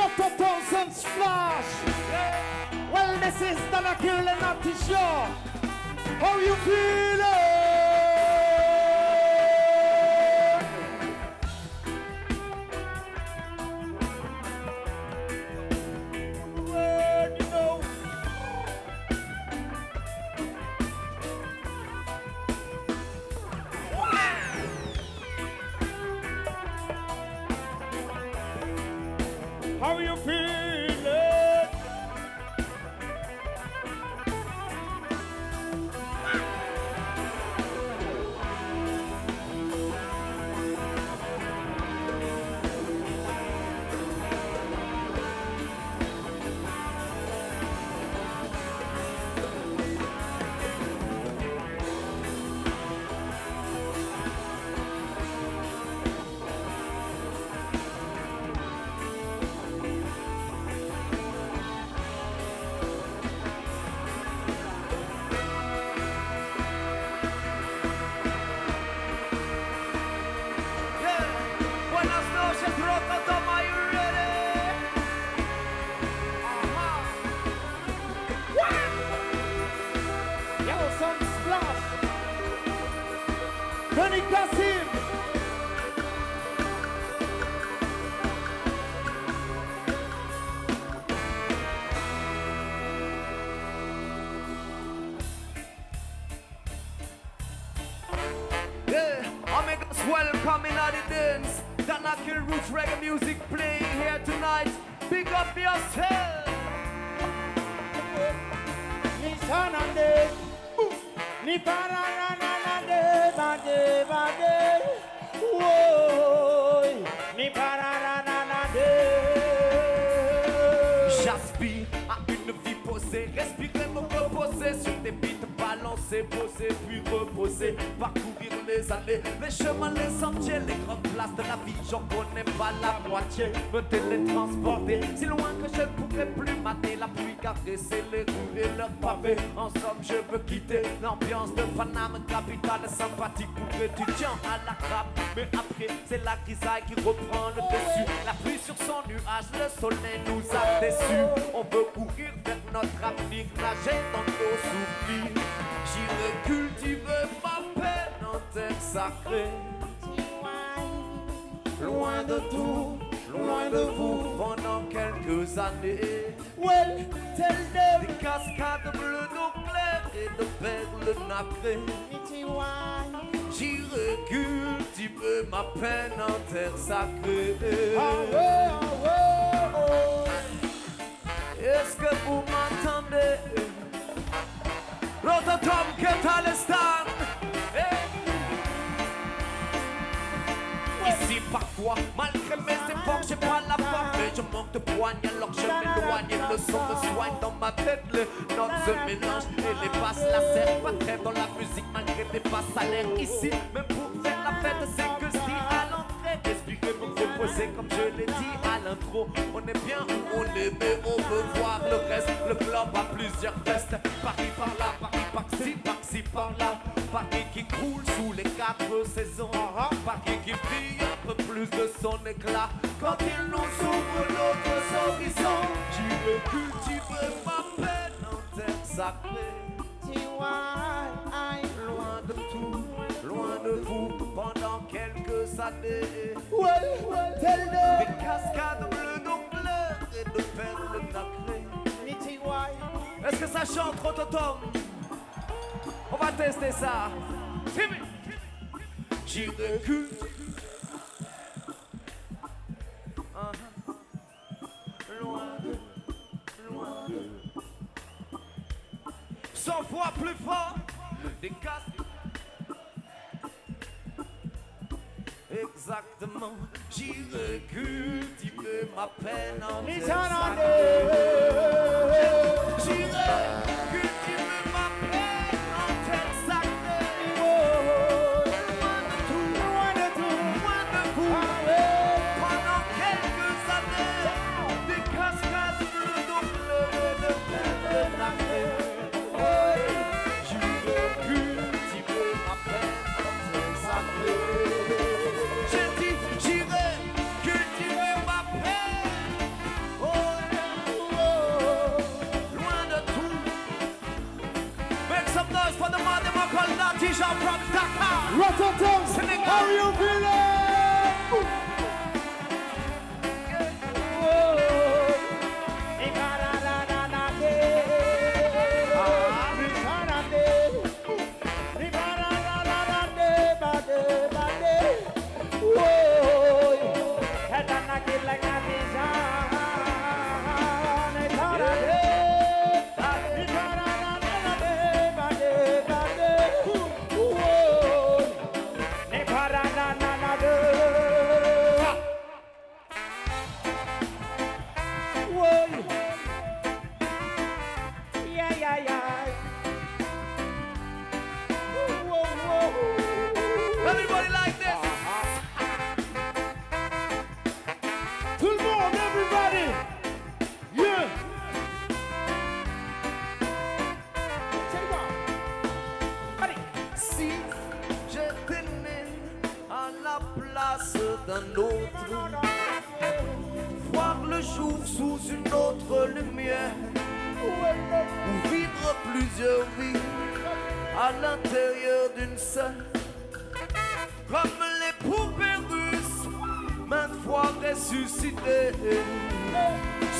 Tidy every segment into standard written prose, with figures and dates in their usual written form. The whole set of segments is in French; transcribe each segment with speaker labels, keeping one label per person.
Speaker 1: Rototosen Splash. Well, this is Danakil and Natty Shaw. How you feeling? Well, you know. How you feeling?
Speaker 2: Welcome in at the dance. Danakil Roots reggae music playing here tonight. Big up yourself.
Speaker 1: Ni sanande, ni parananande, bade bade. Woy, ni parananande.
Speaker 2: J'aspire à une vie posée, respirer, me reposer sur des beats balancés, poser puis reposer, parcourir les allées, les chemins, les sentiers, les grandes places de la vie, j'en connais pas la moitié, me télétransporter, si loin que je ne pourrais plus mater la pluie, caresser les rues et leurs pavés, en somme je veux quitter l'ambiance de Paname, capitale sympathique pour étudiant à la grappe, mais après c'est la grisaille qui reprend le dessus, la pluie sur son nuage, le soleil nous a déçus, on veut courir vers notre avenir, nager dans nos souvenirs, j'irai cultiver ma peine en terre sacrée. Loin de tout, loin de vous, pendant quelques années.
Speaker 1: Well, tell them.
Speaker 2: Des cascades bleues d'eau claire et de perles nacrées. J'irai cultiver ma peine en terre sacrée.
Speaker 1: Ah ouais, ah ouais, oh.
Speaker 2: Est-ce que vous m'entendez? Rototom, qu'est à l'instant? Ici parfois, malgré mes efforts, j'ai pas la forme, mais je manque de poigne. Alors que je m'éloigne et le son me soigne dans ma tête. Les notes se mélangent et les basses la serrent. Pas très dans la musique malgré des basses à l'air. Ici, même pour faire la fête, c'est que je dis à l'entrée. Respirer pour proposer comme je l'ai dit à l'intro. On est bien où on est, mais on veut voir le reste. Le club a plusieurs vestes. Paris par là, Paris par-ci, par-là. Paris qui croule sous les 4 saisons. Paris qui brille un peu plus de son éclat. Quand il nous ouvre notre horizon, tu veux cultiver ma peine en terre sacrée. Loin de tout, loin de vous, pendant quelques années. Des cascades bleues d'ongleurs et de perles nacrées. Est-ce que ça chante, Rototom? On va tester ça. J'irai loin de 100 fois plus fort. Des casques. Exactement. J'irai cultiver ma peine en terre sacrée. J'irai cultiver ma peine en terre sacrée. Loin de vous. Pendant quelques années, des cascades bleues d'ongleurs et de perles nacrées. J'irai cultiver ma peine en terre sacrée. J'ai dit, j'irai cultiver ma peine. Loin de tout. Make some noise for the man them a call Natty Jean from Dakar.
Speaker 1: Rototom,
Speaker 2: Senegal.
Speaker 1: how you feeling?
Speaker 2: Everybody like this.
Speaker 1: Tout le monde, everybody. Yeah.
Speaker 2: Si j'étais né à la place d'un autre, voir le jour sous une autre lumière, ou vivre plusieurs vies à l'intérieur d'une seule, comme les poupées russes, maintes fois ressuscitées.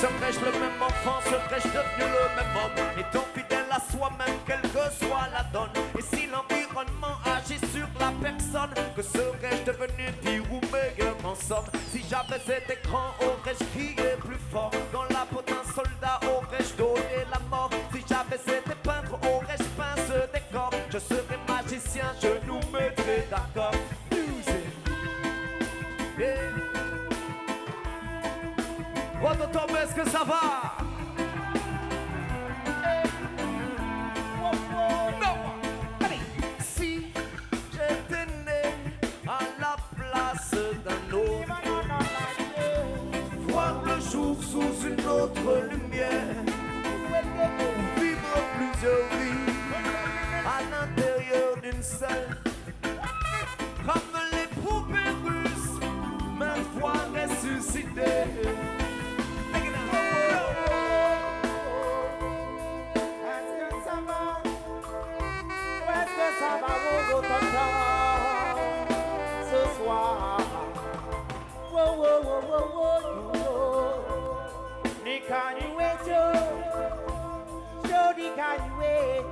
Speaker 2: Serais-je le même enfant, serais-je devenu le même homme, étant fidèle à soi-même, quelle que soit la donne. Et si l'environnement agit sur la personne, que serais-je devenu pire ou meilleur en somme? Si j'avais été grand, aurais-je crié plus fort? Dans la peau d'un soldat, aurais-je donné la mort? Si j'avais été peintre, aurais-je peint ce décor? Je serais magicien, je nous mettrais d'accord. Music. Yeah. Rototom, est-ce que ça va? Non. Allez. Si j'étais né à la place d'un autre, voir le jour sous une autre lumière, vivre plusieurs vies à l'intérieur d'une seule, comme les poupées russes, maintes fois ressuscitées.
Speaker 1: Ce soir, can you wait, Jody, can you wait,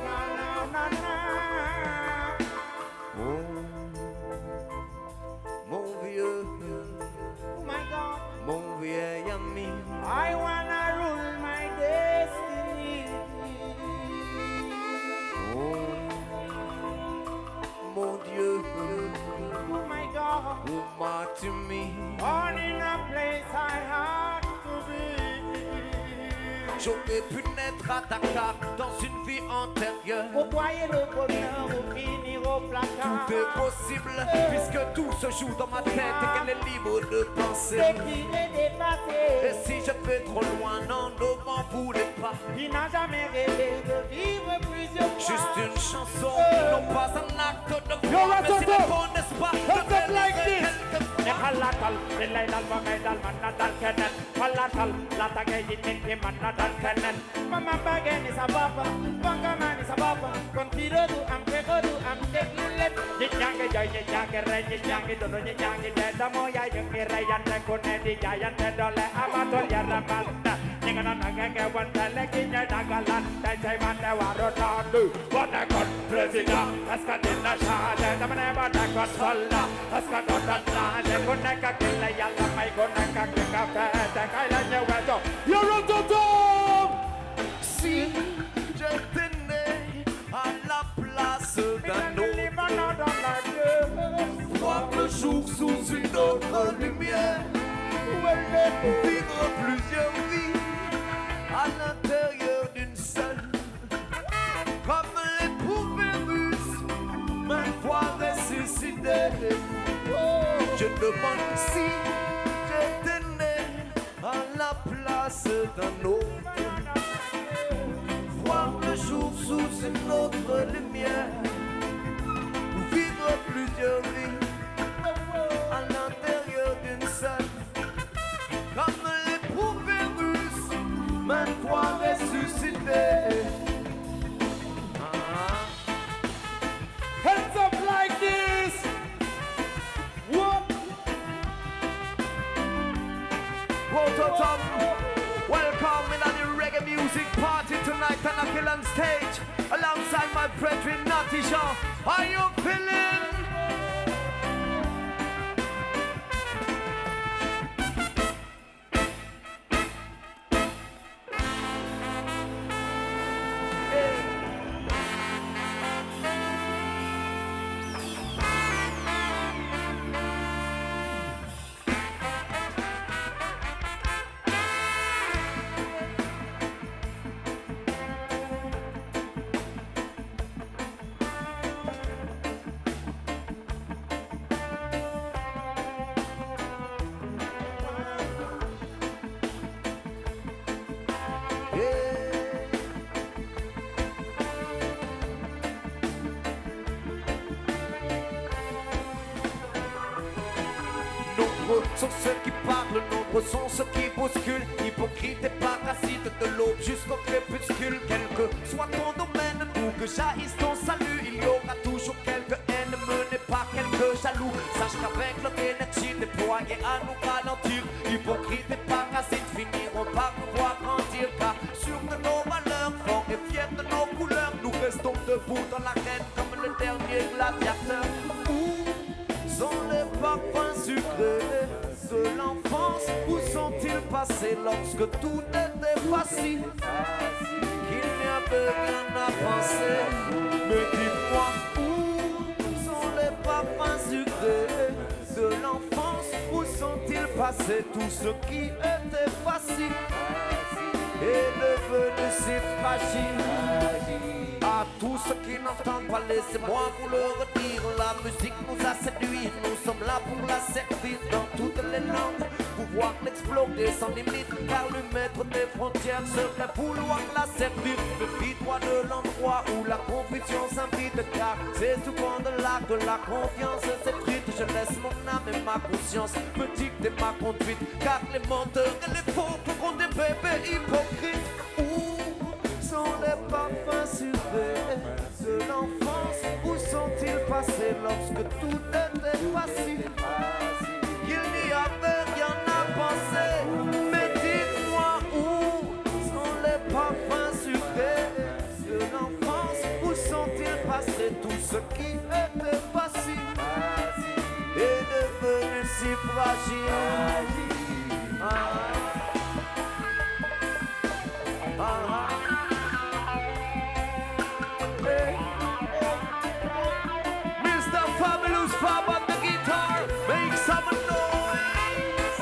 Speaker 1: na na na.
Speaker 2: Mon vieux,
Speaker 1: Oh my God,
Speaker 2: mon vieil ami,
Speaker 1: I wanna rule my destiny.
Speaker 2: Mon Dieu,
Speaker 1: Oh my God,
Speaker 2: où m'as-tu mis? j'aurais pu naître à Dakar dans une vie antérieure.
Speaker 1: Vous croyez le bonheur ou finir au placard?
Speaker 2: Tout est possible puisque tout se joue dans ma tête et qu'elle est libre de penser.
Speaker 1: C'est qu'il est dépassé.
Speaker 2: Et si je vais trop loin, non, ne m'en voulez pas.
Speaker 1: Il n'a jamais rêvé de vivre plusieurs fois.
Speaker 2: Juste une chanson, non pas un acte de foi, mais c'est bon, n'est-ce pas? De
Speaker 1: like this.
Speaker 3: Halatal, nilay dalma may dalman na dalkanan. Halatal, latagay ininti man na dalkanan.
Speaker 1: Mama bagen is a baba, Bangaman is a baba. Contido do am pego do am teklulet.
Speaker 3: Nyange jay nyange ray nyange dono nyange deda moya yung irayan na kunedi jayan dole amatol yaramanda. Ningana nangenge wanta lekinya nagalan. Dajay manda waro tandu. Wana kon presida, aska dinna shade. Damane bada kon solla, aska donna. Kuneka killa yalla mai kuneka kafe takaila nyeweto.
Speaker 1: You're on the top.
Speaker 2: Si j'étais né à la place d'un autre, voir le jour sous une autre lumière, vivre plusieurs vies à l'intérieur d'une seule, comme les poupées russes, maintes fois ressuscitées. Je demande si j'étais né à la place d'un autre, voir le jour sous une autre lumière, vivre plusieurs vies à l'intérieur d'une seule, comme les poupées russes, maintes fois ressuscitées.
Speaker 1: Hands up like this. What?
Speaker 2: Prototype, welcome in the reggae music party tonight on a kill on stage alongside my brethren Natty Shaw. Are you feeling? Nombreux sont ceux qui parlent, nombreux sont ceux qui bousculent. Hypocrite et parasite de l'aube jusqu'au crépuscule. Quel que soit ton domaine, d'où que jaillisse ton salut, il y aura toujours quelques haines menées par quelques jaloux. Sache qu'avec leur énergie déployée à nous ralentir, hypocrite et parasites finiront par nous voir grandir. Car sûrs de nos valeurs, forts et fiers de nos couleurs, nous restons debout dans l'arène comme le dernier gladiateur. Où sont les parfums sucrés de l'enfance? Où sont-ils passés lorsque tout était facile? Qu'il n'y avait rien à penser. Mais dis-moi, où sont les parfums sucrés de l'enfance? Où sont-ils passés tout ce qui était facile est devenu si fragile? À tous ceux qui n'entendent pas, laissez-moi vous le redire. La musique nous a séduits, nous sommes là pour la servir dans toutes les langues, pouvoir l'explorer sans limite, car lui mettre des frontières serait vouloir la servir. Méfie-toi de l'endroit où la confusion s'invite, car c'est souvent de là que la confiance s'effrite. Je laisse mon âme et ma conscience me dicter ma conduite, car les menteurs et les faux feront des bébés hypocrites. Où sont les parfums sucrés de l'enfance? Où sont-ils passés lorsque tout était facile? Qu'il n'y avait rien à penser. Mais dites-moi, où sont les parfums sucrés de l'enfance? Où sont-ils passés? Tout ce qui était facile est devenu si fragile. Mr. Fabulous Fab on the guitar, make some noise.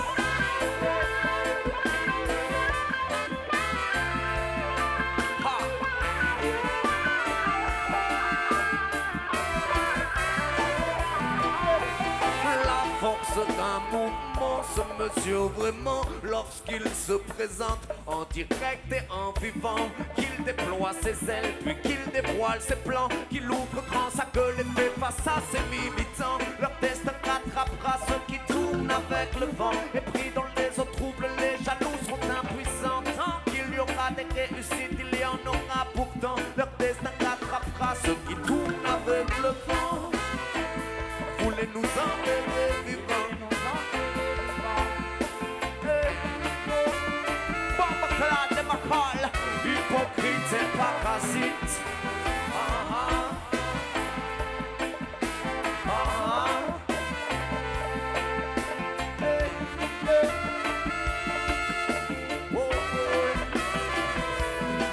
Speaker 2: un mouvement, ce monsieur vraiment, lorsqu'il se présente en direct et en vivant, qu'il déploie ses ailes, puis qu'il dévoile ses plans, qu'il ouvre grand sa gueule et fait face à ses militants. Leur destin rattrapera ceux qui tournent avec le vent, et pris dans les eaux troubles, les jaloux seront impuissants. Tant qu'il y aura des réussites, il y en aura pourtant. Leur destin rattrapera ceux qui tournent avec le vent. Voulez nous enlever vivants. Bombaclade de ma colle, hypocrite et parasite.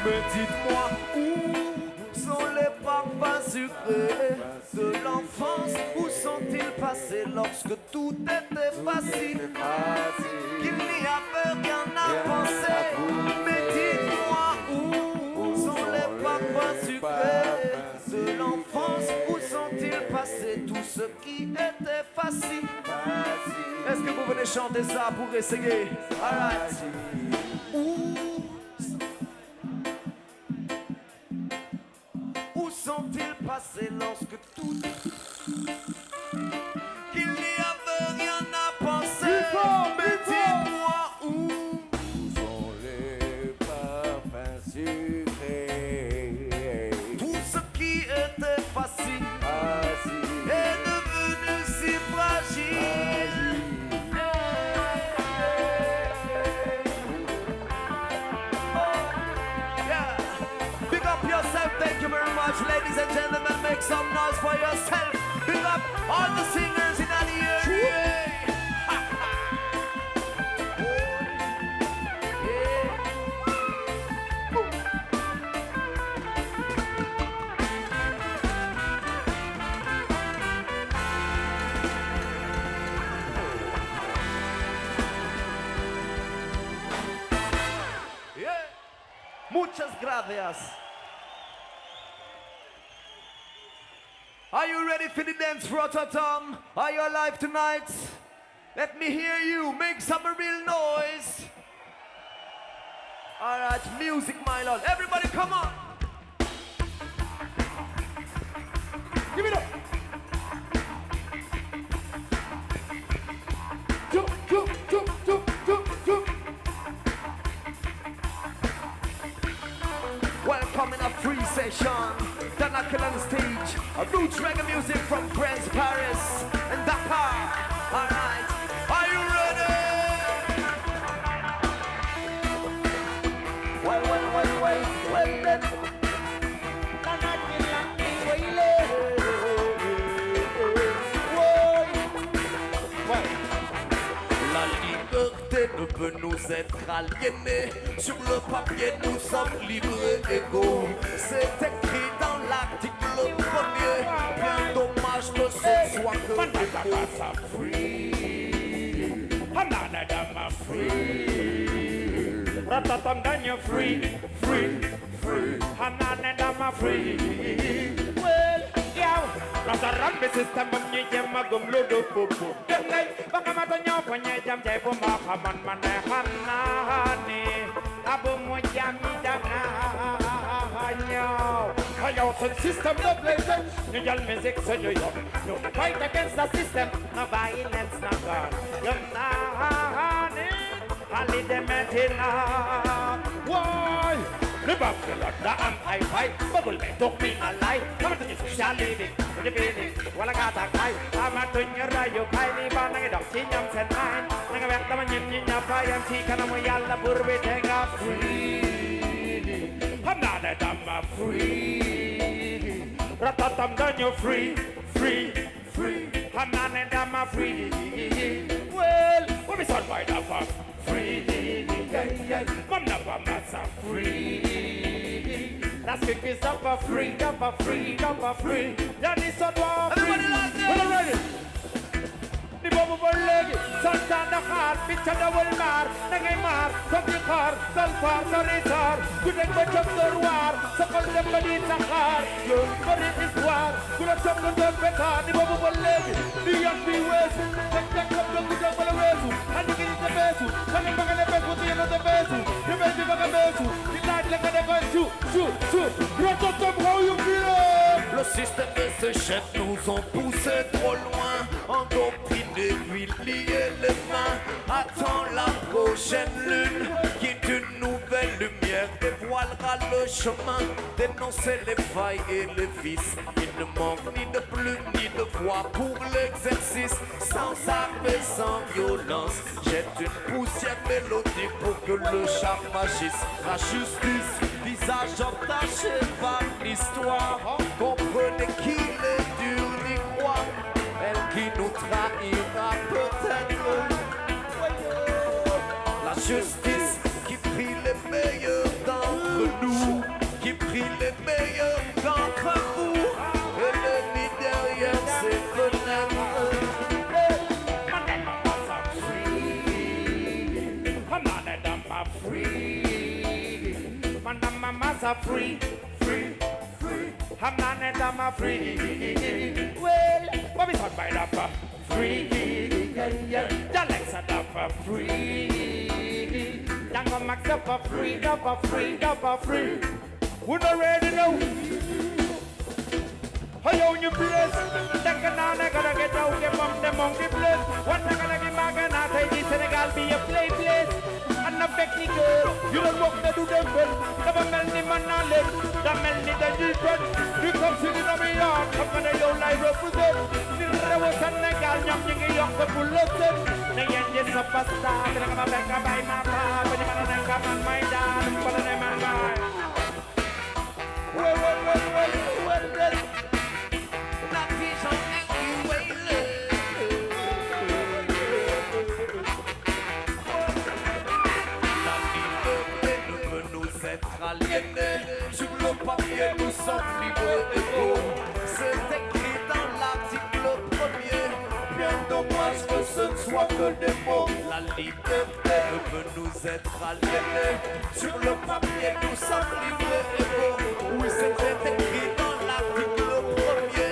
Speaker 2: Mais dites-moi où sont les parfums sucrés de l'enfance? Où sont-ils passés lorsque tout était facile? Qu'il n'y avait rien à penser. Mais dites-moi où sont les parfums sucrés de l'enfance? Où sont-ils passés tout ce qui était facile? Est-ce que vous venez chanter ça pour essayer? Alright. Où sont-ils passés lorsque tout... Qu'il n'y avait rien à penser? Mais dis-moi où sont les parfums sucrés? Tout ce qui était facile est devenu si fragile. Big up yourself, thank you very much, ladies and gentlemen. Make some noise for yourself. Big up all the singers in the area. Muchas gracias. Are you ready for the dance, Rototom? Are you alive tonight? Let me hear you. Make some real noise. All right, music, my lord. Everybody, come on. Give it up. Jump, jump, jump, jump, jump, jump. Welcome in a free session. Danakel on the stage. A roots reggae music from France, Paris, and Dakar. All right, are you ready? Well then. La liberté ne peut nous être aliénée. Sur le papier, nous sommes libres et égaux. C'est écrit dans l'article 1er. Bien dommage que ce soit que free.
Speaker 3: Ratatam danya free. Hananadama free. Well, yow. Rasa rambi system bam nye jam magum lodo popo. Dengai bakamata nyo panye jam jai bomba kaman mane hanani. Abu mo jami dana nyo. Kayo sen system no blame. New yal music so yo yo. No fight against the system. No violence no gun. Yum na hani. Hali de metina. Why? Live up the lot, the anti-fight. Bubble me, took me alive. Come to you, shall living. With the building, while I got a guy. I'm a tunya rayo, Kylie, Banang, dog, Chinyam, and mine. Nanga back the man, Yinya, Fire, and Tikanamuyala, Burbi, Tanga, free. I'm not a dumb, free. Ratatam, done you free. I'm not a dumb, free. Well, what is on by the fuck? Free. Come now, massa free. That's because of a free. Yeah, this one. Everybody like this. We're ready. The boobu ba léegi santaan na xaar bi ca dawal maar da ngay maar comme di xaar sal faar sori saar ku nekk ba cop door waar sa xol dem ba di saxaar yow bari histoire ku la cop nga doon fekkaar ni boobu ba léegi di yàq bi weesu teg teg cop nga gudda bala weesu andi ki di te beesu xale ba nga ne beesu ti yéen a te beesu di beesu ba nga beesu di laaj la nga defoon su rototom how you feel.
Speaker 2: Le système de ce chef nous ont poussé trop loin, endoctrinés, puis liés les mains. Attends la prochaine lune, qui d'une nouvelle lumière dévoilera le chemin. Dénoncer les failles et les vices. Il ne manque ni de plume ni de voix pour l'exercice. Sans armes et sans violence, jette une poussière mélodique pour que le charme agisse. La justice, visage entaché par l'histoire. Comprenez qu'il est dur d'y croire. Elle qui nous trahira peut-être. La justice qui prie les meilleurs d'entre nous, qui prie les meilleurs d'entre vous. Et l'ennemi derrière ses fenêtres.
Speaker 3: Free, free, free. I'm not a damn free. Well, what is on my lap? Free, the Alexa lap free. Dango Max up free, free. We not ready now. Hey, on your place. That can now gotta get out the monkey place. What I gotta get back and I say this Senegal be a play place. And a Becky girl, you don't walk the do them well. Never melt the man on leg, the melt the different. You come sitting on me yard, come on your life represent. There was a Senegal, young young the full of them. The young is a pasta, I'm a back by my car, but I'm gonna come on my dad, but I'm on my. Well.
Speaker 2: La vision anyway. Aliénés, sur le papier nous sommes libres d'ego. C'est écrit dans l'article premier. Bien dommage que ce ne soit que des mots. La liberté veut nous être aliénés. Sur le papier nous sommes libres d'ego. Oui, c'était écrit dans l'article premier.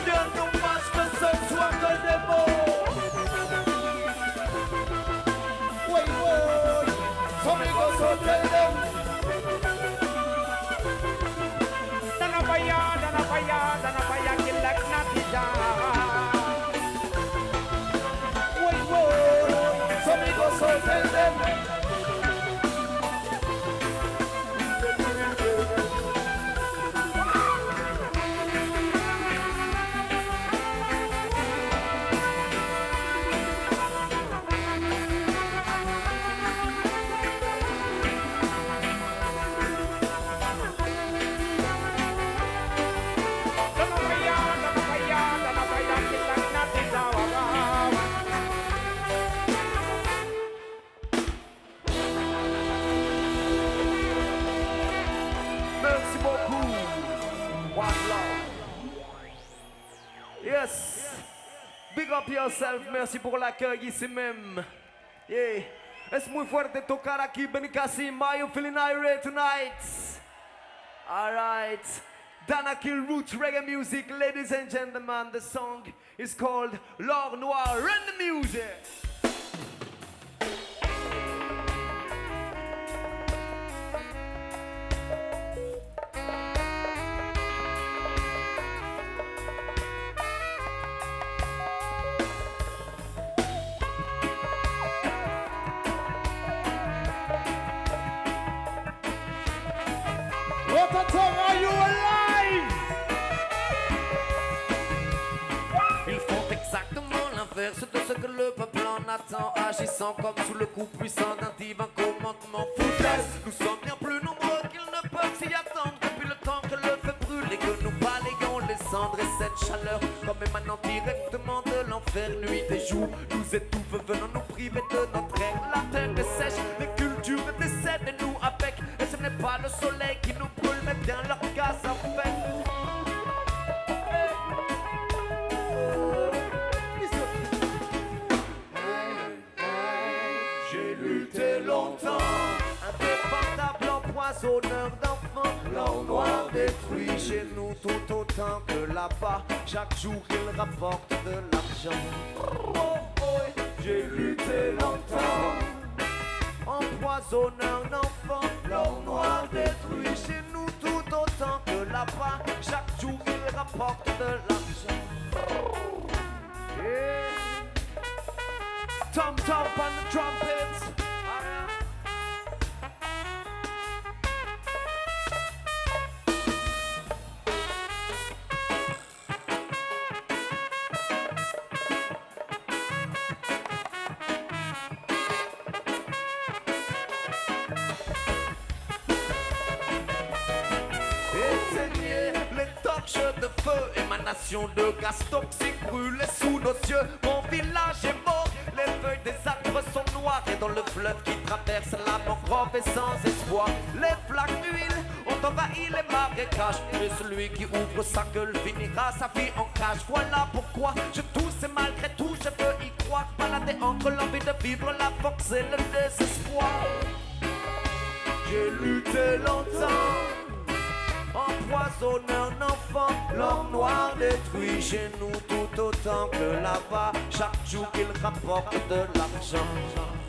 Speaker 2: Bien dommage que ce ne soit que des mots. Oui, some go so tell them.
Speaker 3: Dana fire, kill like Natija. Wait, some go so tell them.
Speaker 2: Yes, big up yourself, merci pour l'accueil ici même. Yeah, es muy fuerte tocar aquí, Benicassim. Are you feeling irate tonight? Alright, Danakil Roots Reggae Music, ladies and gentlemen. The song is called L'Or Noir. Run the music!
Speaker 3: Are you alive?
Speaker 2: Ils font exactement l'inverse de ce que le peuple en attend, agissant comme sous le coup puissant d'un divin commandement foutaise. Nous sommes bien plus nombreux qu'ils ne peuvent s'y attendre. Depuis le temps que le feu brûle et que nous balayons les cendres, et cette chaleur comme émanant directement de l'enfer, nuit et jour nous étouffe, venant nous priver de notre air. La terre est sèche, les cultures décèdent et nous avec. Et ce n'est pas le soleil qui nous brûle, mais bien leur gaz en fait. empoisonneurs d'enfants. L'or noir détruit chez nous tout autant que là-bas. Chaque jour il rapporte de l'argent. Oh, oh, j'ai lutté longtemps. Empoisonneur d'enfants, l'or noir détruit chez nous tout autant que là-bas. Chaque jour il rapporte de l'argent. Yeah. Tom Tom on the trumpets. De feu, émanation de gaz toxiques brûlées sous nos yeux. Mon village est mort, les feuilles des arbres sont noires. Et dans le fleuve qui traverse la mangrove est sans espoir. Les flaques d'huile ont envahi les marécages. Et celui qui ouvre sa gueule finira sa vie en cage. Voilà pourquoi je tousse et malgré tout je veux y croire. Balader entre l'envie de vivre, la force et le désespoir. J'ai lutté longtemps. Empoisonneur d'enfants, l'or noir détruit chez nous tout autant que là-bas. Chaque jour il rapporte de l'argent.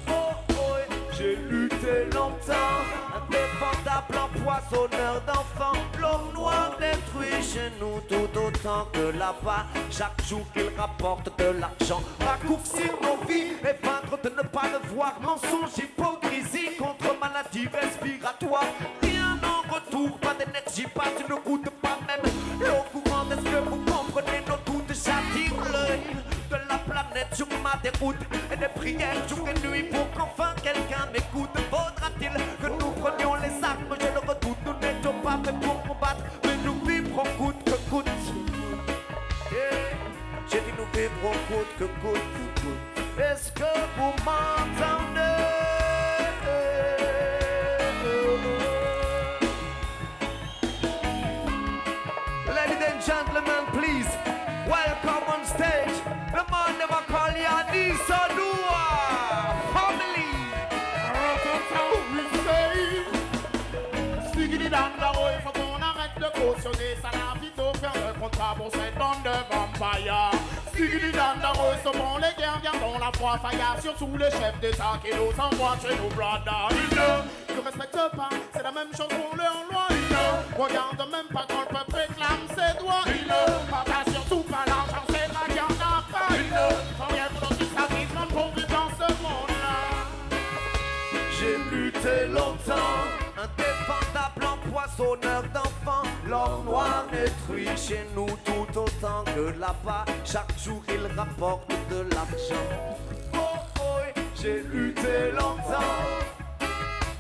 Speaker 2: Oh oh, j'ai lutté longtemps. Indéfendable empoisonneur d'enfants, l'or noir détruit chez nous tout autant que là-bas. Chaque jour qu'il rapporte de l'argent. Raccourcir nos vies et vaincre de ne pas le voir. Mensonge, hypocrisie contre maladie respiratoire. Rien en retour, pas d'énergie, pas une goutte, pas même l'eau courante. Est-ce que vous comprenez nos doutes? J'attire l'œil de la planète sur ma déroute et des prières jour et nuit pour qu'enfin quelqu'un m'écoute. Faudra-t-il que nous prenions les armes? Je le redoute, nous n'étions pas faits pour combattre, mais nous vivrons coûte que coûte. Yeah. J'ai dit nous vivrons coûte que coûte. Est-ce que vous m'entendez? Ladies and gentlemen, please welcome on stage the man never call you Adisa Dua family.
Speaker 1: Stiggity dans la rue, faut qu'on arrête de cautionner. Ça n'a vite offert le contrat pour cette bande de vampires. Stiggity dans la rue, sauvons les guerres, gardons la foi faillard. Surtout les chefs d'État qui nous envoient chez nos brothers. Ils ne respectent pas, c'est la même chose pour leur loi. Ils ne regardent même pas quand le peuple réclame ses droits. Ils ne partagent surtout pas l'argent, c'est là qu'il y en a pas. Ils ne font rien pour notre établissement pour vivre dans ce monde-là.
Speaker 2: J'ai lutté longtemps, indéfendable empoisonneur d'enfants. L'or noir détruit chez nous tout autant que là-bas. Chaque jour il rapporte de l'argent. Oh oh, j'ai lutté longtemps.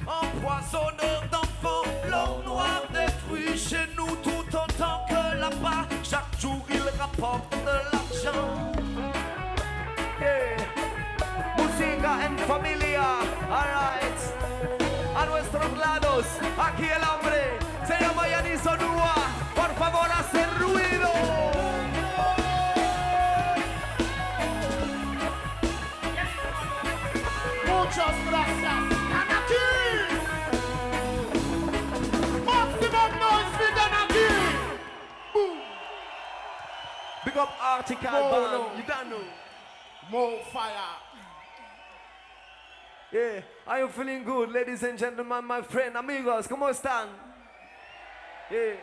Speaker 2: Empoisonneur d'enfants, l'or noir détruit chez nous tout autant que là-bas. Chaque jour il rapporte de l'argent. Yeah. Música en familia, alright. A nuestros lados, aquí el hombre se llama Yaniso Dua. Por favor, hacer ruido.
Speaker 1: Muchas gracias. Anarchy! Maximum noise with Anarchy! Boom!
Speaker 2: Big up Article Band, you don't know.
Speaker 1: More fire.
Speaker 2: Yeah, are you feeling good, ladies and gentlemen, my friend, amigos, ¿cómo están? Yeah.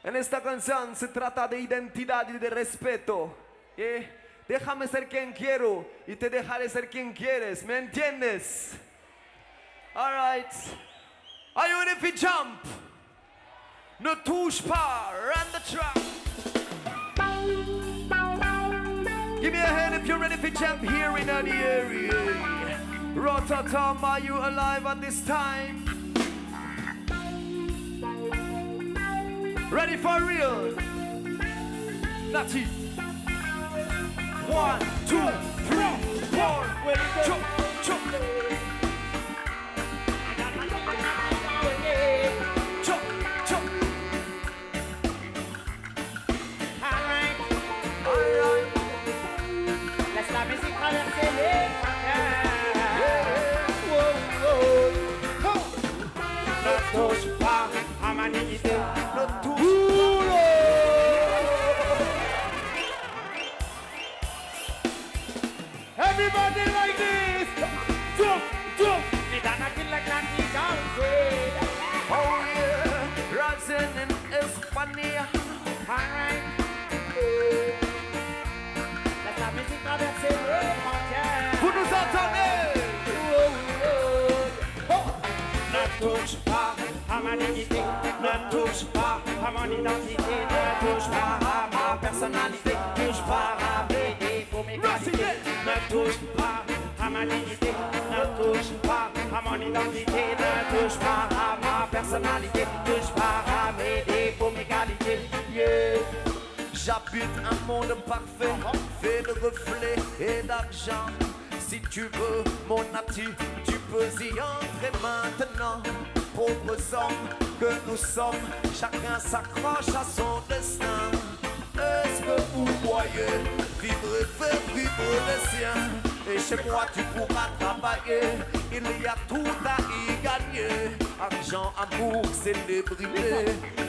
Speaker 2: En esta canción se trata de identidad y de respeto. Yeah. Déjame ser quien quiero y te dejaré ser quien quieres, ¿me entiendes? Alright. Are you ready for jump? Ne touche pas, run the track. Give me a hand if you're ready for jump here in the area. Rototom, are you alive at this time? Ready for real? Natty. 1, 2, 3, 4. Chop, chop. Chop, chop.
Speaker 3: Alright,
Speaker 2: Alright.
Speaker 3: laisse la musique traverser les frontières.
Speaker 2: personnalité. Ne touche pas.
Speaker 3: Everybody like this. Jump, jump. It's an kill like Nancy Johnson.
Speaker 2: Oh yeah, rising in Espagne.
Speaker 3: Alright. Laisse la musique traverser les frontières.
Speaker 2: Vous nous entendez?
Speaker 3: Ne touche pas à ma dignité, ne touche pas à mon identité, ne touche pas à ma personnalité, ne touche pas à mes défauts, mes qualités, ne touche pas à ma dignité, ne touche pas à mon identité, ne touche pas à ma personnalité, ne touche pas à mes défauts, mes qualités.
Speaker 2: Yeah. J'habite un monde parfait, fait de reflets et d'argent. Si tu veux mon attitude, tu peux y entrer maintenant. Pauvres hommes que nous sommes, chacun s'accroche à son destin. Est-ce que vous voyez vivre et faire vivre les siens? Et chez moi tu pourras travailler, il y a tout à y gagner. Argent, amour, célébrité,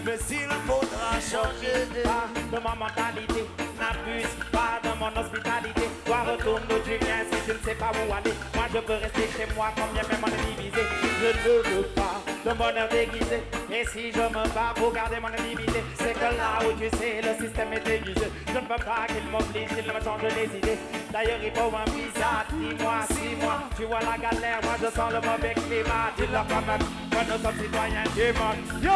Speaker 2: mais il faudra changer.
Speaker 3: Pas de ma mentalité, n'abuse pas de mon hospitalité. Toi retourne d'où tu viens si tu ne sais pas où aller. Moi je veux rester chez moi comme bien même on est divisé. Je ne veux pas de bonheur déguisé. Et si je me bats pour garder mon intimité, c'est que là où tu sais le système est aiguisé. Je ne veux pas qu'il m'oblige, qu'il me change les idées. D'ailleurs il faut un visa, 10 mois, 6 mois. Tu vois la galère, moi je sens le mauvais climat. Dis-leur quand même que nous sommes citoyens du monde. Yo,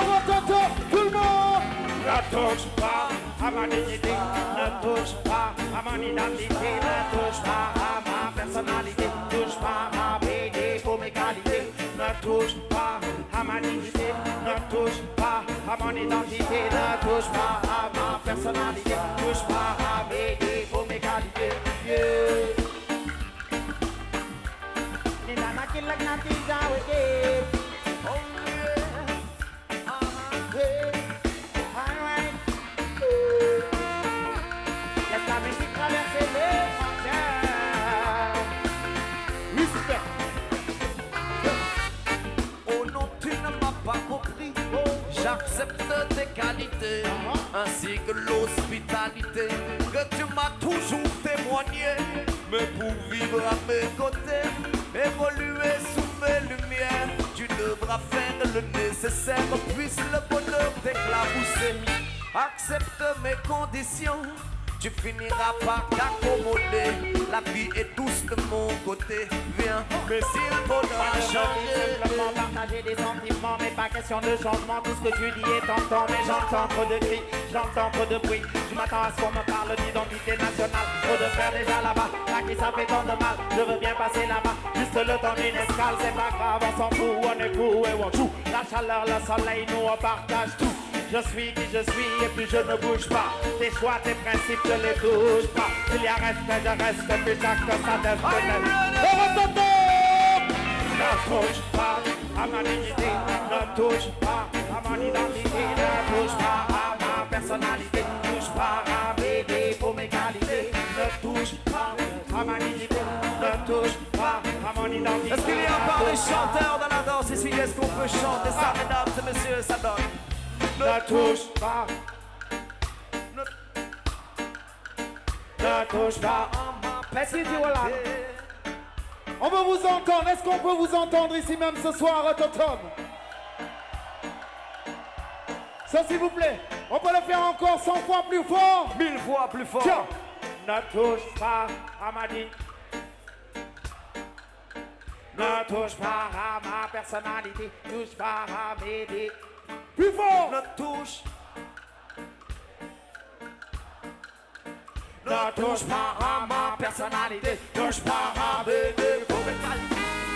Speaker 3: tout le monde! Ne touche pas à ma dignité, ne touche pas à mon identité, ne touche pas à ma personnalité, ne touche pas à mes défauts, mes qualités, ne touche pas à ma dignité, ne touche pas à mon identité, ne touche pas à ma personnalité, ne touche pas à mes défauts, mes qualités. Yeah. Nilana kill like Nancy Johnson.
Speaker 2: Oh yeah.
Speaker 3: Laisse la musique traverser les frontières. Respect.
Speaker 2: Oh non, tu ne m'as pas compris. J'accepte tes qualités, ainsi que l'hospitalité que tu m'as toujours témoigné. Mais pour vivre à mes côtés, évoluer sous mes lumières, tu devras faire le nécessaire, puisse le bonheur t'éclabousser. Accepte mes conditions, tu finiras par t'accommoder. La vie est douce de mon côté, viens, mais s'il faudra changer.
Speaker 3: Simplement partager des sentiments, mais pas question de changement. Tout ce que tu dis est tentant, mais j'entends trop de cris, j'entends trop de bruit. Je m'attends à ce qu'on me parle d'identité nationale. Trop de faire déjà là-bas, là qui ça fait tant de mal. Je veux bien passer là-bas, juste le temps d'une escale. C'est pas grave, on s'en fout, on est fou et on joue. La chaleur, le soleil, nous on partage tout. Je suis qui je suis et puis je ne bouge pas. Tes choix, tes principes, je les touche pas. Il y a respect, je reste, puis chaque ça destinée. Ne touche pas à ma dignité, ne touche pas à mon identité, ne touche pas à ma personnalité, ne touche pas à mes défauts, mes qualités, ne touche pas à ma dignité, ne touche pas à mon identité.
Speaker 2: Est-ce qu'il y a encore des chanteurs dans la danse ici? Est-ce qu'on peut chanter ça, mesdames et messieurs, ça donne?
Speaker 3: Ne touche pas, ne touche pas à ma personnalité. On veut vous entendre. Est-ce qu'on peut vous entendre ici même ce soir à Totom? Ça s'il vous plaît. On peut le faire encore 100 fois plus fort.
Speaker 2: 1000 fois plus fort.
Speaker 3: Tiens. Ne touche pas à ma dignité. Ne touche pas à ma personnalité. Touche pas à mes dés. Plus fort.
Speaker 2: Ne touche.
Speaker 3: Ne touche pas à ma personnalité. Touche pas à mes défauts.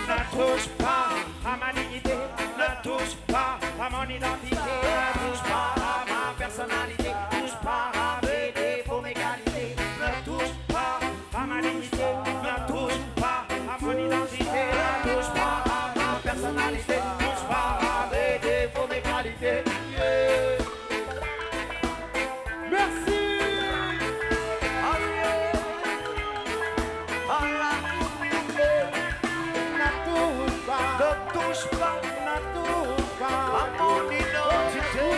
Speaker 3: Ne touche pas à ma dignité. Ne touche pas à mon identité. Ne touche pas à ma personnalité. Touche pas à mes défauts, mes qualités. Ne touche pas à ma dignité. Ne touche pas à mon identité. Ne touche pas à ma personnalité. Touche pas à mes défauts, mes qualités. Yeah. Merci.
Speaker 2: Ne touche pas à mon identité.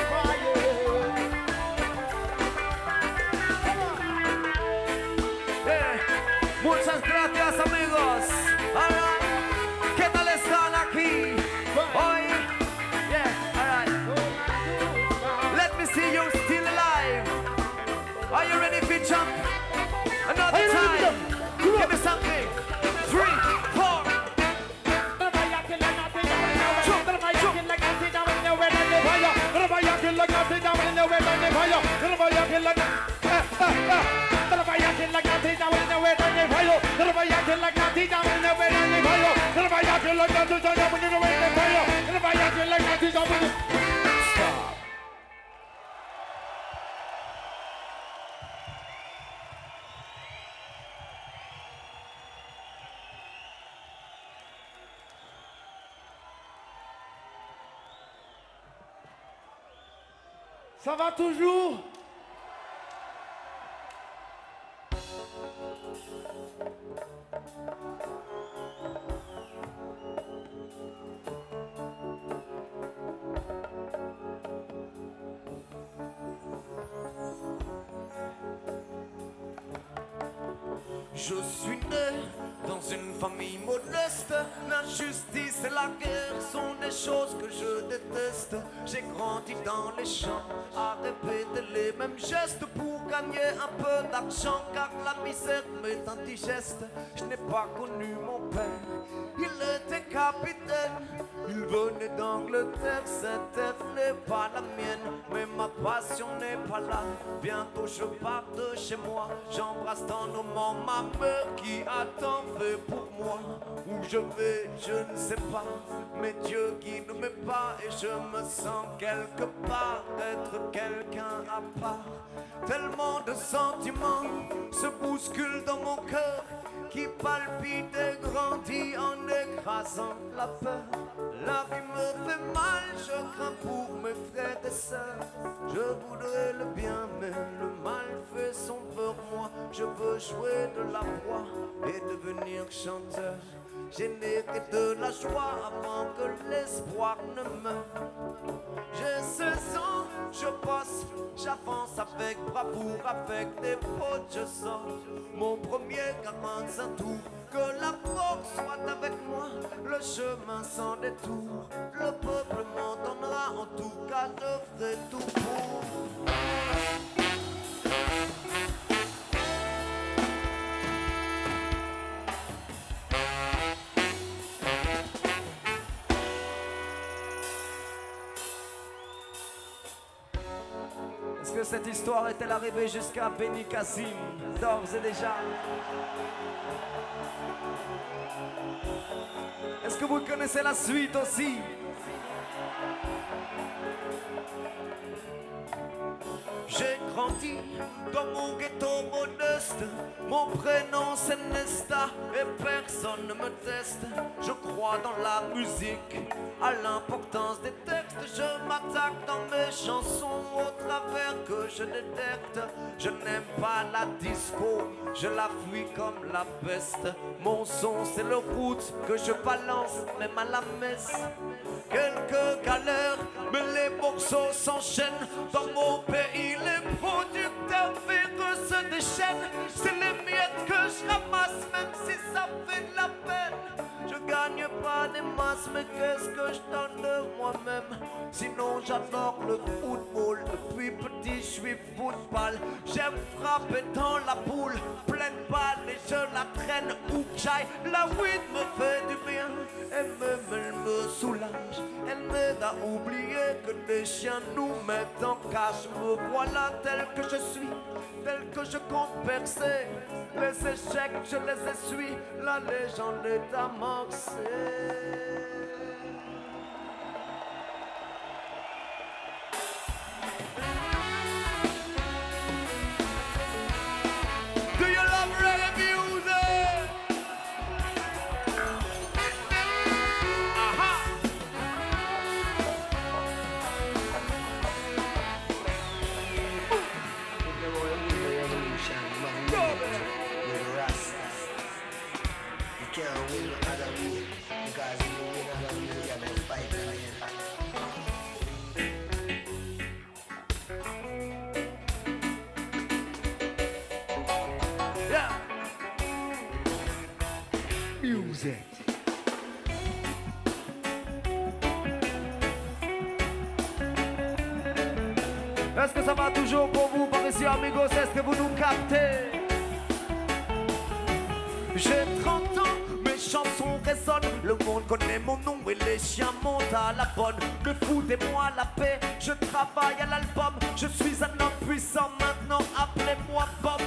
Speaker 3: the way down the fire. To the fire kill like to the fire kill like nothing down in the way down the fire. To the fire kill like nothing down in the way down the fire. To the fire kill like nothing down in the way down the fire. To the fire kill like nothing down in the stop. Ça va toujours?
Speaker 2: Je suis né dans une famille modeste. L'injustice et la guerre sont des choses que je déteste. J'ai grandi dans les champs à répéter les mêmes gestes pour gagner un peu d'argent, car la misère m'est indigeste. Je n'ai pas connu mon père, il était capitaine. Il venait d'Angleterre, cette terre n'est pas la mienne, mais ma passion n'est pas là. Bientôt je pars de chez moi, j'embrasse tendrement ma mère qui a tant fait pour moi. Où je vais, je ne sais pas, mais Dieu guide mes pas et je me sens quelque part être quelqu'un à part. Tellement de sentiments se bousculent dans mon cœur, qui palpite et grandit en écrasant la peur. La vie me fait mal, je crains pour mes frères et sœurs. Je voudrais le bien, mais le mal fait son peur. Moi, je veux jouer de la voix et devenir chanteur. Générer de la joie avant que l'espoir ne meure. J'ai 16 ans, je bosse, j'avance avec bravoure, avec des potes je sors. Mon premier 45 tours, que la force soit avec moi, le chemin sans détour. Le peuple m'entendra, en tout cas je ferai tout pour. Est-ce que cette histoire est-elle arrivée jusqu'à Beni Kassim, d'ores et déjà? Est-ce que vous connaissez la suite aussi? J'ai grandi dans mon ghetto modeste. Mon prénom c'est Nesta et personne ne me teste. Je crois dans la musique, à l'importance des textes. Je m'attaque dans mes chansons au travers que je détecte. Je n'aime pas la disco, je la fuis comme la peste. Mon son c'est le roots que je balance même à la messe. Quelques galères, mais les morceaux s'enchaînent. Dans mon pays, les producteurs véreux se déchaînent. C'est les miettes que je ramasse, même si ça fait de la peine. Je gagne pas des masses, mais qu'est-ce que je donne de moi-même? Sinon j'adore le football. Depuis petit je suis football. J'aime frapper dans la boule, pleine balle et je la traîne où que j'aille. La weed me fait du bien et même elle me soulage. Elle m'aide à oublier que des chiens nous mettent en cage. Me voilà tel que je suis, tel que je compte percer. Les échecs je les essuie, la légende est amorcée. Do you love reggae music? Aha!
Speaker 3: Music.
Speaker 2: Est-ce que ça va toujours pour vous par ici, amigos? Est-ce que vous nous captez? J'ai 30 ans, mes chansons résonnent. Le monde connaît mon nom et les chiens montent à la bonne. Me foutez-moi la paix, je travaille à l'album. Je suis un homme puissant maintenant, appelez-moi Bob.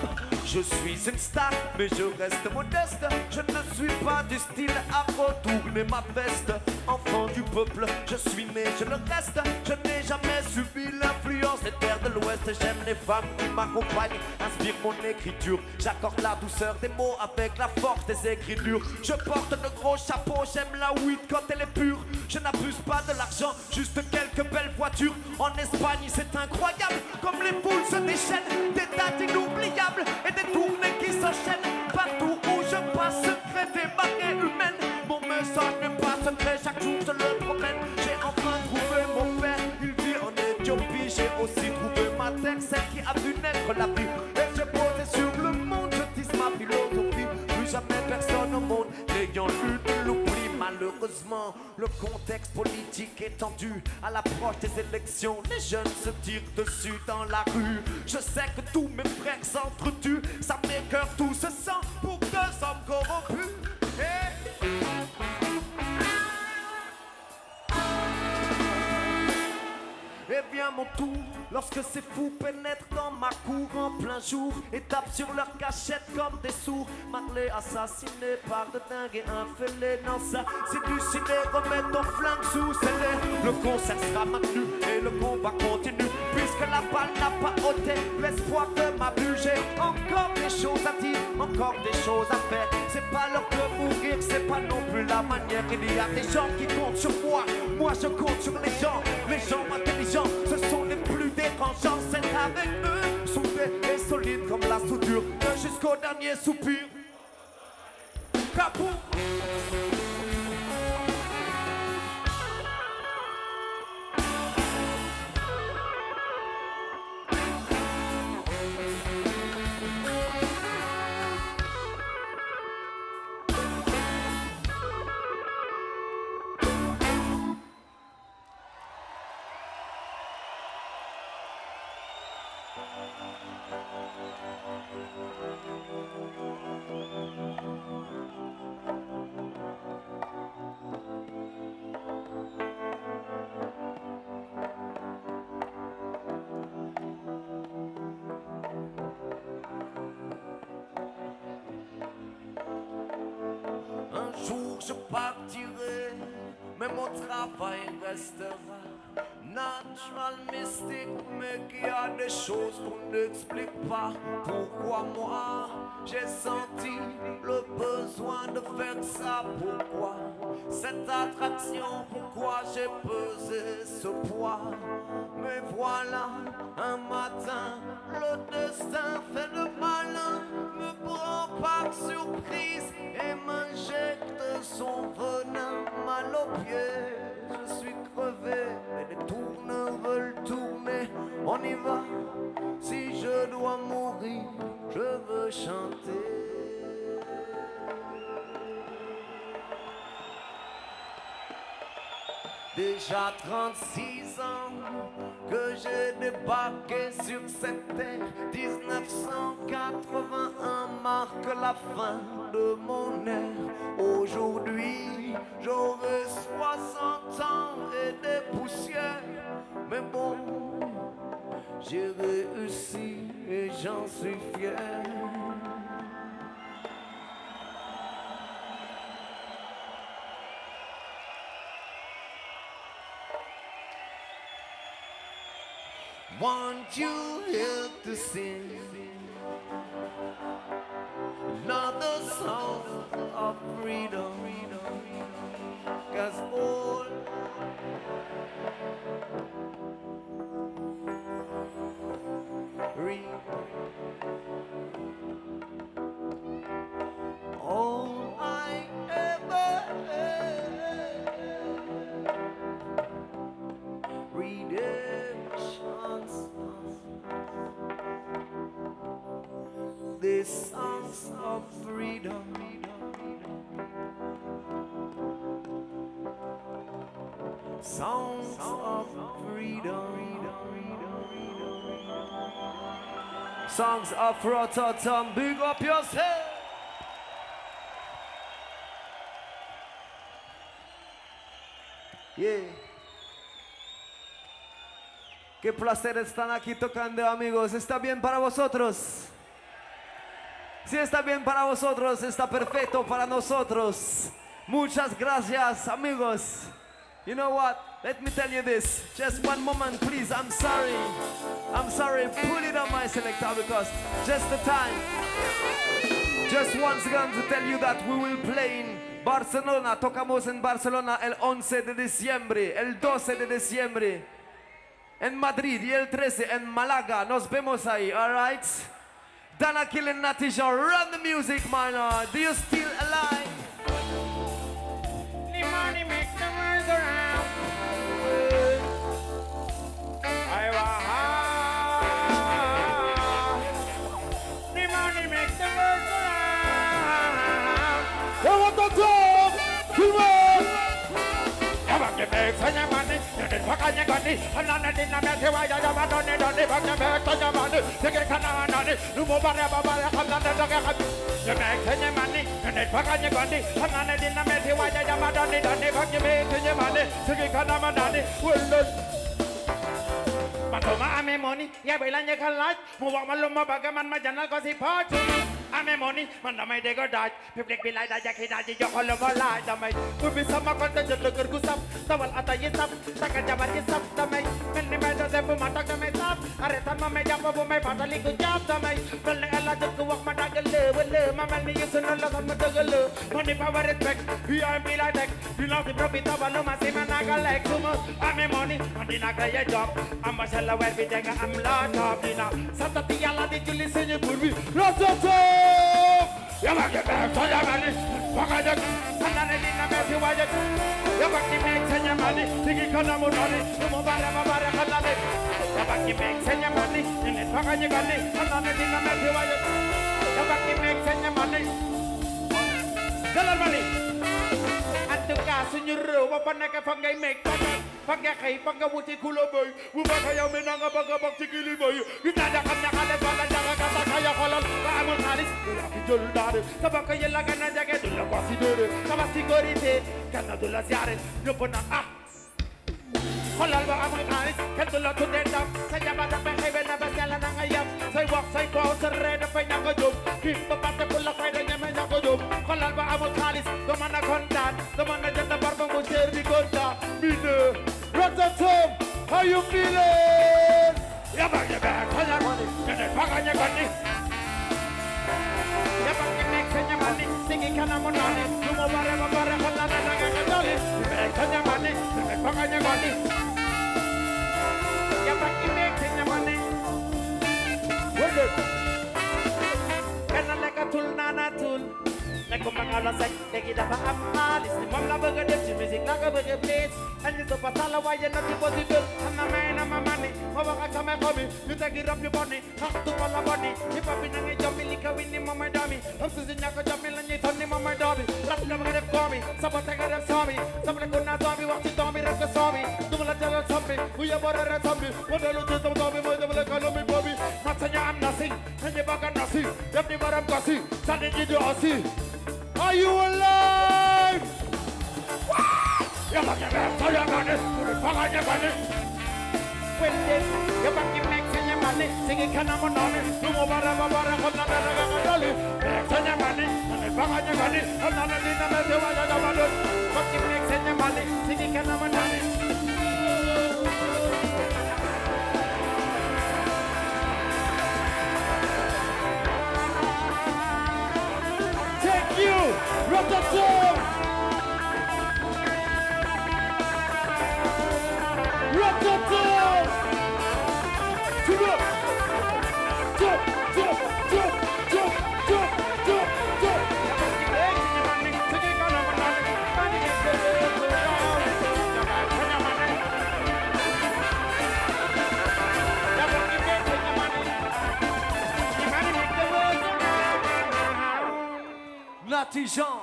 Speaker 2: Je suis une star, mais je reste modeste. Je ne suis pas du style à retourner ma veste. Enfant du peuple, je suis né, je le reste. Je n'ai jamais subi l'influence des terres de l'Ouest. J'aime les femmes qui m'accompagnent, inspirent mon écriture. J'accorde la douceur des mots avec la force des écritures. Je porte de gros chapeaux, j'aime la weed quand elle est pure. Je n'abuse pas de l'argent, juste quelques belles voitures. En Espagne, c'est incroyable, comme les foules se déchaînent. Des dates inoubliables et des tournées qui s'enchaînent. Partout où je passe, secret des marées humaines. Mon message n'est pas secret, chaque jour je le promène. J'ai enfin trouvé mon père, il vit en Éthiopie. J'ai aussi trouvé ma terre, celle qui a vu naître la vie. Et j'ai posé sur le monde, je tisse ma philosophie. Plus jamais personne au monde n'ayant eu de l'oubli. Malheureusement, le contexte politique est tendu. À l'approche des élections, les jeunes se tirent dessus dans la rue. Je sais que tous mes frères s'entretuent. Ça m'écoeure tout ce sang pour deux hommes corrompus. Et vient mon tour, lorsque ces fous pénètrent dans ma cour en plein jour et tapent sur leur cachette comme des sourds. Marley assassiné par de dingues et infêlés. Non, ça c'est du ciné, remets ton flingue sous scellé. Le concert sera maintenu et le combat continue. Puisque la balle n'a pas ôté l'espoir de ma vue. J'ai encore des choses à dire, encore des choses à faire. C'est pas l'heure de mourir, c'est pas non plus la manière. Il y a des gens qui comptent sur moi, moi je compte sur les gens intelligents. Ce sont les plus dérangeants, c'est avec eux, soudés et solides comme la soudure, jusqu'au dernier soupir. Capou. Un jour je partirai, mais mon travail restera. Natural mystique, mais qu'il y a des choses qu'on n'explique pas. Pourquoi moi j'ai senti le besoin de faire ça? Pourquoi cette attraction? Pourquoi j'ai pesé ce poids? Mais voilà, un matin, le destin fait le malin, me prend par surprise et m'injecte son venin mal au pied. Je suis crevé, mais les tourneurs veulent tourner. On y va, si je dois mourir, je veux chanter. Déjà 36 ans que j'ai débarqué sur cette terre. 1981 marque la fin de mon ère. Aujourd'hui, j'aurai 60 ans et des poussières. Mais bon, j'ai réussi et j'en suis fier. Want you here to sing another song of freedom, 'cause all I ever redemptions, these songs of freedom, songs of freedom, songs of Rotterdam. Big up yourself. Yeah. Qué placer estar aquí tocando, amigos. ¿Está bien para vosotros? Si está bien para vosotros, está perfecto para nosotros. Muchas gracias, amigos. You know what? Let me tell you this. Just one moment, please. I'm sorry. I'm sorry. Put it on my selector because just the time. Just once again to tell you that we will play in Barcelona. Tocamos en Barcelona el 11 de diciembre, el 12 de diciembre en Madrid y el 13 en Málaga. Nos vemos ahí, alright? Dana Kill and Natty Jean, run the music, man. Do you still alive?
Speaker 3: The money makes the world go round. I the money makes the world go round.
Speaker 1: I want to talk. Come on.
Speaker 3: You make some money, you did fuck on your gunny, and none of the matter why you have done it, but you make some money, you get cannon, you move on, you make some money, you did fuck on your gunny, and none of the matter why you have done it, but you make some money, you get cannon, well done. Matoma ame money, ya bailan ya kalat, muwak maluma bagaman majanal ko si Pacho. Ame money, man damay de go daj, public bilay da jaki da ji joko lo balay damay. Kubi sama konta jodlo gergusap, tawal ata yisap, taka jabar yisap damay. Melni me do zebu matak damay sap, aretan ma me jambo bu me patali ku jap damay. Melni ala jod ku wak madagale, wele mamal ni yusun ala san madagale. Money power respect, biya bilay tek, bilang si profita balu masih managalek sumo. Ame money, mandi nagraya job, amba shala wer bidega am la top dina. Satati ala di juli senye burbi, rototo.
Speaker 1: Yama get back to your money. Wakajak.
Speaker 3: Anane dina me si wajak. Yama ki make senye money, tiki kana mo money, tumo bara bara kanane. Yama ki make senye money, ine wakanye gani. Anane dina me si wajak. Yama ki make senye money. Jalan money. Antuka sunyuru wapana ke fangai make money. Pagka kay pagkawuti kulabay, bumakayaw minanga pagkabagtikili boy. Itada kanya kala bala jaga kata kaya kolal, kaamul kalis, laki joldare. Sabaka yela kana jaga dula kwasidere, kabasi gorite, kana dula siare, yopona ah. Kolal ba amul kalis, kendula tudendam, saya bata pekebe na basela na ngayam. Say walk, say go, serena pa nyanga job, kimpa pata kula kaya nyama nyanga job. Kolal ba amul kalis, domana kontan, domana janda barbang bucer di kota, bine.
Speaker 1: Rototom, how you feeling?
Speaker 3: Yabang yabang, kaya money, kaya pakanya money. Yabang yabang kaya money, sige kana mo nani, lumo bare bare kana na nagagandali. Yabang kaya money, kaya pakanya money. Yabang yabang kaya money.
Speaker 1: What's it?
Speaker 3: Kana lekatul nanatul. Neko mangalasay, lagi dapat alis. Ni mamla bergedep, si music laga bergeblitz. And you so patala why you not possible. I'm a man, I'm a money. Mawaka sama kami, you take it up your body. Hak tu pala body. If I been a job, milika winni mama dami. I'm Susan Yako job, milani tonni mama dami. Rap ka bergedep kami, sabot take it sami. Sabot ko na sami, waktu dami rap ka sami. Tumala jala sami, uya borara sami. Modelu tutum dami, modelu kalomi bobi. Matsanya I'm nothing, and you baga nothing. Yamni baram kasi, sani jidu asi.
Speaker 1: Are you alive?
Speaker 3: Yabang yabang, kaya money, pakanya money. When this, yabang make senye money, sige kana mo nani, lumo bara bara kana na nagagandali. Make senye money, pakanya money, anana dina me se wala da malun. Yabang make senye money, sige kana mo nani.
Speaker 1: Thank you, Rototom. Rototom. Jump, jump, jump, jump, jump, jump, jump, jump.
Speaker 2: Natty Jean.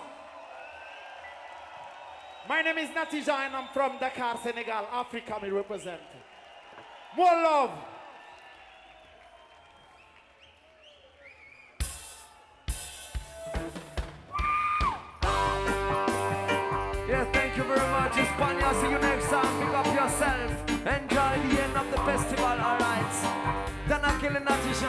Speaker 3: My name is Natty Jean and I'm from Dakar, Senegal, Africa, me represent. More love.
Speaker 2: Yeah, thank you very much, España. See you next time. Pick up yourself. Enjoy the end of the festival. dance. Dana killing Jean.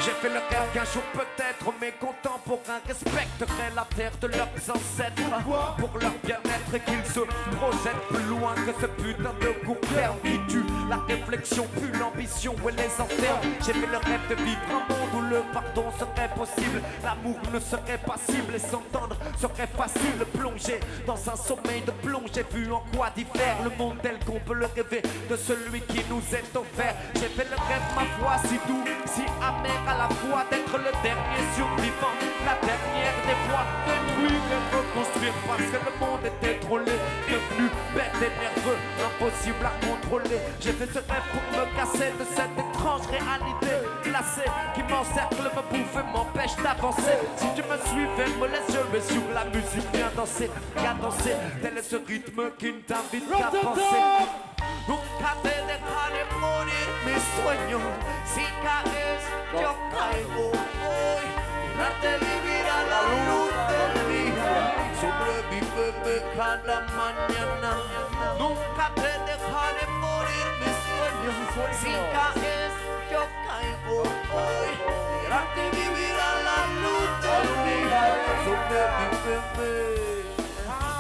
Speaker 2: J'ai fait le rêve qu'un jour peut-être mes contemporains respecteraient la terre de leurs ancêtres pour leur bien-être et qu'ils se projettent plus loin que ce putain de court terme qui tue la réflexion, puis l'ambition et les enferme. J'ai fait le rêve de vivre un monde où le pardon serait possible, l'amour ne serait pas cible et s'entendre serait facile. Plonger dans un sommeil de plomb, j'ai vu en quoi diffère le monde tel qu'on peut le rêver de celui qui nous est offert. J'ai fait le rêve, ma foi, si doux, si amer à la fois, d'être le dernier survivant, la dernière des fois, détruire et reconstruire parce que le monde était trollé, devenu bête et nerveux, impossible à contrôler. J'ai fait ce rêve pour me casser de cette étrange réalité glacée qui m'encercle, me bouffe et m'empêche d'avancer. Si tu me suis, ferme les yeux, mais sur la musique, viens danser, tel est ce rythme qui ne t'invite qu'à penser. Nunca te dejaré morir mis sueños, si caes yo caigo hoy, darte vivir a la luz del día, sobrevíveme cada mañana. Nunca te dejaré morir mis sueños, si caes yo caigo hoy, darte vivir a la luz del día, sobrevíveme.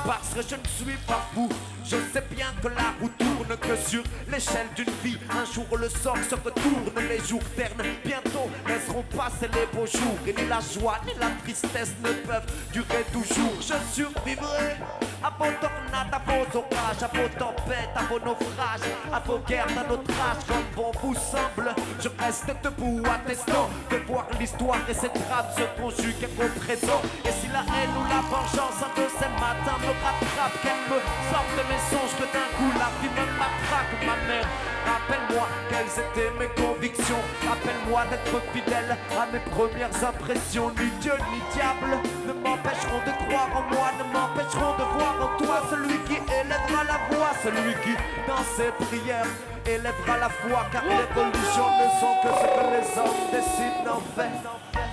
Speaker 2: Parce que je ne suis pas fou, je sais bien que la roue tourne que sur l'échelle d'une vie. Un jour le sort se retourne, les jours ternes bientôt laisseront passer les beaux jours. Et ni la joie ni la tristesse ne peuvent durer toujours. Je survivrai à vos tornades, à vos orages, à vos tempêtes, à vos naufrages, à vos guerres d'un autre âge. Comme bon vous semble, je reste debout attestant de voir l'histoire et ses drames se conjuguer au présent. Et si la haine ou la vengeance un de ces matins me rattrape, qu'elle me sorte de mes songes, que d'un coup la vie me matraque. Ma mère, rappelle-moi quelles étaient mes convictions, rappelle-moi d'être fidèle à mes premières impressions. Ni Dieu ni diable ne m'empêcheront de croire en moi, ne m'empêcheront de voir en toi celui qui élèvera la voix, celui qui dans ses prières élèvera la foi, car les religions ne sont que ce que les hommes décident d'en faire.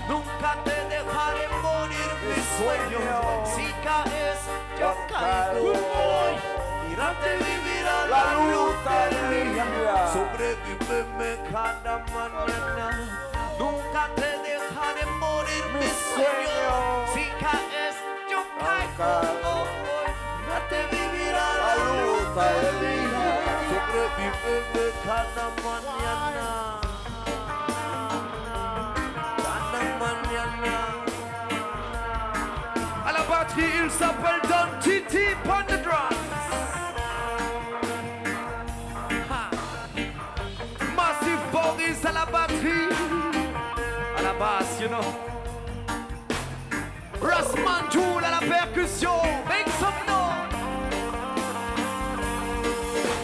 Speaker 2: Nunca te dejaré morir mis sueños, si caes yo caigo hoy, mírate vivir a la luz del día, sobrevíveme cada mañana. Nunca te dejaré morir mis sueños, si caes yo caigo hoy, mírate vivir a la luz del día, sobrevíveme cada mañana. À la batterie, il s'appelle Don Titi on the drums. Massive Boris à la batterie. À la basse, you know. Rossman Joule à la percussion. Make some noise.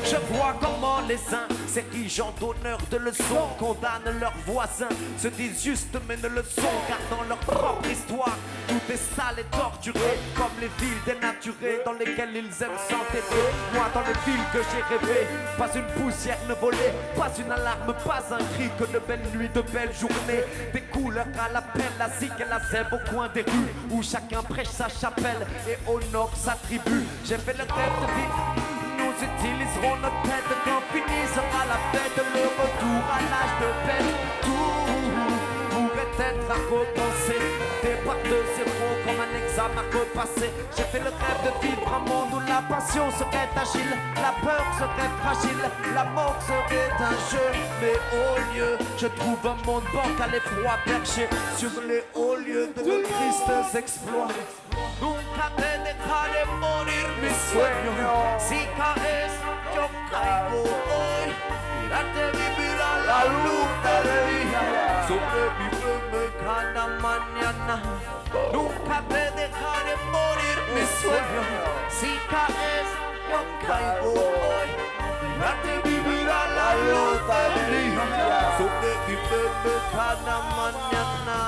Speaker 2: Je vois comment les uns s'érigent en donneurs de leçons, condamnent leurs voisins, se disent justes mais ne le sont, car dans leur propre histoire, tout est sale et torturé, comme les villes dénaturées dans lesquelles ils aiment s'entêter. Moi dans les villes que j'ai rêvé, pas une poussière ne volait, pas une alarme, pas un cri, que de belles nuits, de belles journées, des couleurs à l'appel, la zig et la zèbre au coin des rues, où chacun prêche sa chapelle et honore sa tribu. J'ai fait le rêve de vivre. Nous utiliserons notre tête quand finissera la fête, le retour à l'âge de peine. Tout pourrait être à recommencer, départ de zéro comme un examen à repasser. J'ai fait le rêve de vivre un monde où la passion serait agile, la peur serait fragile, la mort serait un jeu. Mais au lieu, je trouve un monde bancal et froid, perché sur les hauts lieux de nos tristes exploits. Nunca te dejaré morir mis sueños, si caes yo caigo hoy, mírate vivir a la luz del día, sobrevíveme cada mañana. Nunca te dejaré morir mis sueños, si caes yo caigo hoy, mírate vivir a la luz del día, sobrevíveme cada mañana.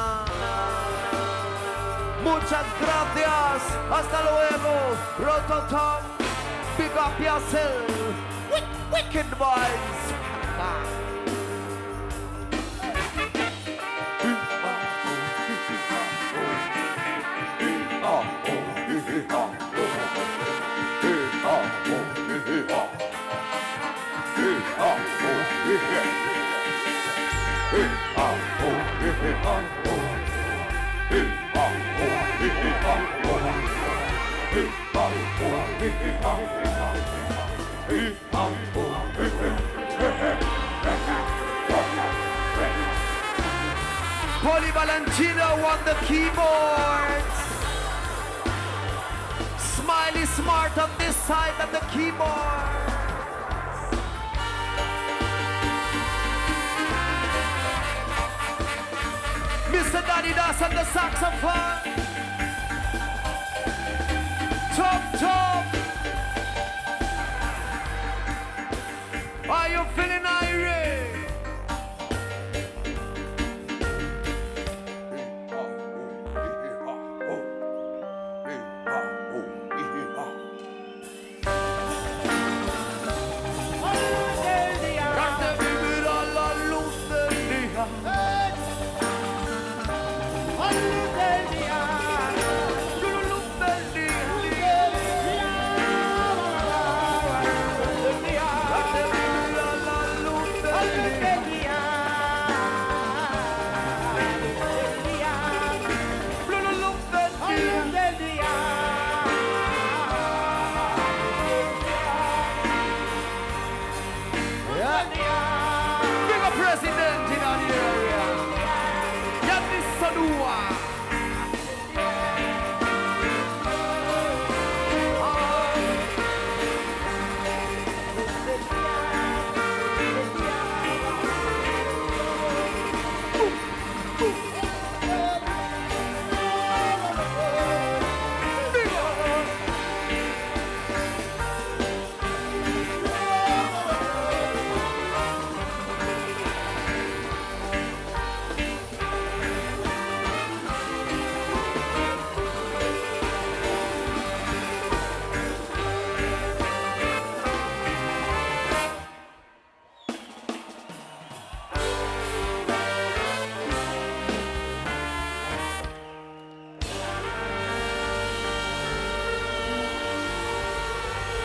Speaker 2: Muchas gracias, hasta luego, Rototom, big up yourself, wicked boys. Polly Valentino on the keyboards. Smiley Smart on this side of the keyboard. Mr. Daddy Das on the saxophone. Top, top. Are you feeling irate?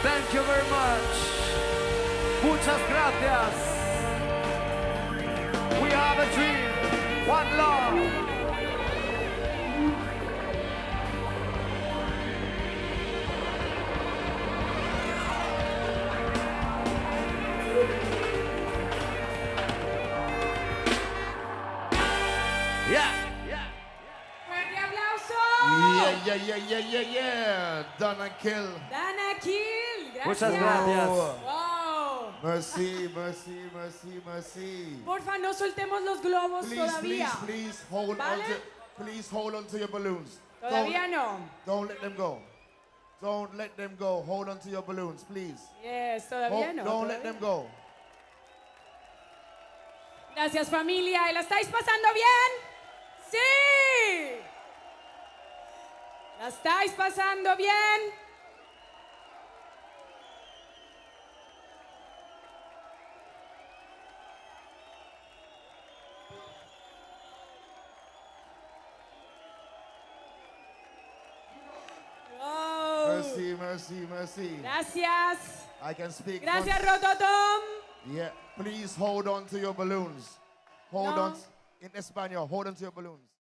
Speaker 2: Thank you very much. Muchas gracias. We have a dream. One love. Yeah.
Speaker 4: Fuerte aplauso.
Speaker 1: Yeah. Done and kill.
Speaker 4: Dana Kill. Gracias.
Speaker 2: Muchas gracias.
Speaker 4: Wow.
Speaker 1: Mercy.
Speaker 4: Porfa, no soltemos los globos todavía.
Speaker 1: Please hold
Speaker 4: ¿Vale?
Speaker 1: on to your balloons.
Speaker 4: Todavía no.
Speaker 1: Don't let them go. Don't let them go. Hold on to your balloons, please.
Speaker 4: Yes, todavía no.
Speaker 1: Don't let them go.
Speaker 4: Gracias, familia. ¿Y la estáis pasando bien? ¡Sí! ¿La estáis pasando bien? Oh.
Speaker 1: Mercy.
Speaker 4: Gracias.
Speaker 1: I can speak.
Speaker 4: Gracias, Rototom.
Speaker 1: Yeah, please hold on to your balloons. Hold
Speaker 4: No.
Speaker 1: on. In Espanol, hold on to your balloons.